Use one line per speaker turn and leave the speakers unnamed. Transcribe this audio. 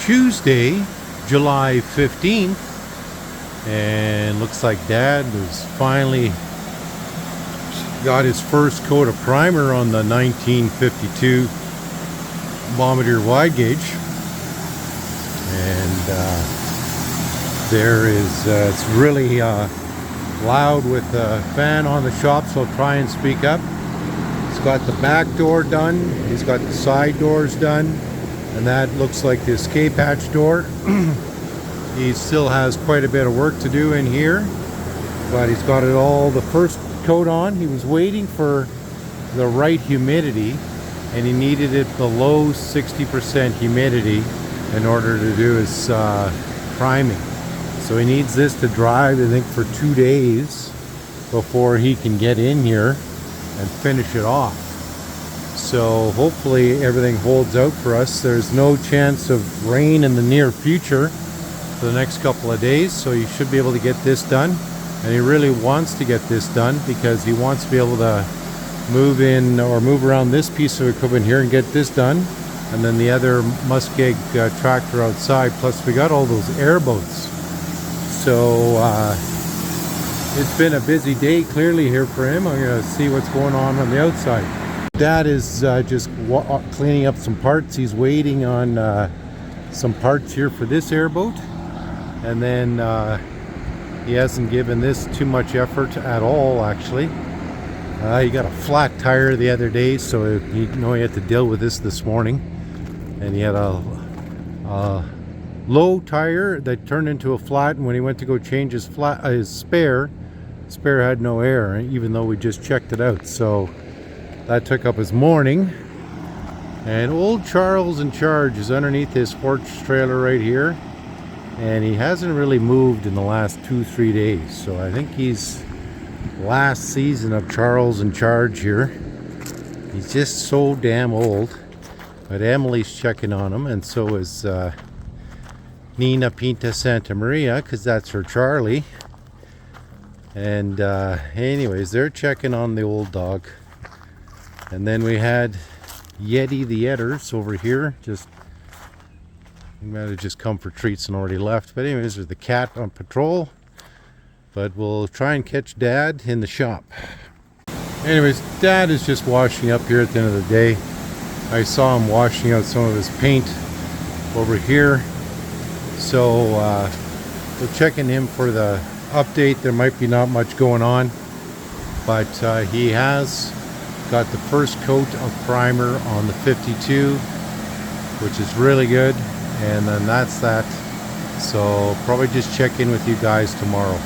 Tuesday, July 15th, and looks like Dad has finally got his first coat of primer on the 1952 Bombardier wide gauge. And there is, it's really loud with the fan on the shop, so I'll try and speak up. He's got the back door done, he's got the side doors done, and that looks like the escape hatch door. He still has quite a bit of work to do in here, but he's got it all, the first coat on. He was waiting for the right humidity, and he needed it below 60% humidity in order to do his priming. So he needs this to dry, I think, for 2 days before he can get in here and finish it off. So hopefully everything holds out for us. There's no chance of rain in the near future for the next couple of days, so you should be able to get this done. And he really wants to get this done because he wants to be able to move in or move around this piece of equipment here and get this done, and then the other Muskeg tractor outside. Plus we got all those airboats, so it's been a busy day clearly here for him. I'm gonna see what's going on the outside. Dad is just cleaning up some parts. He's waiting on some parts here for this airboat, and then he hasn't given this too much effort at all, actually. He got a flat tire the other day, so he had to deal with this morning. And he had a low tire that turned into a flat, and when he went to go change his spare had no air, even though we just checked it out. So that took up his morning. And old Charles in charge is underneath this horse trailer right here, and he hasn't really moved in the last 2-3 days. So I think he's last season of Charles in charge here. He's just so damn old. But Emily's checking on him, and so is Nina Pinta Santa Maria, because that's her Charlie. And anyways, they're checking on the old dog. And then we had Yeti the Edders over here. He might have just come for treats and already left. But anyways, there's the cat on patrol. But we'll try and catch Dad in the shop. Anyways, Dad is just washing up here at the end of the day. I saw him washing out some of his paint over here. So we're checking him for the update. There might be not much going on, but he has got the first coat of primer on the 52, which is really good. And then that's that. So probably just check in with you guys tomorrow.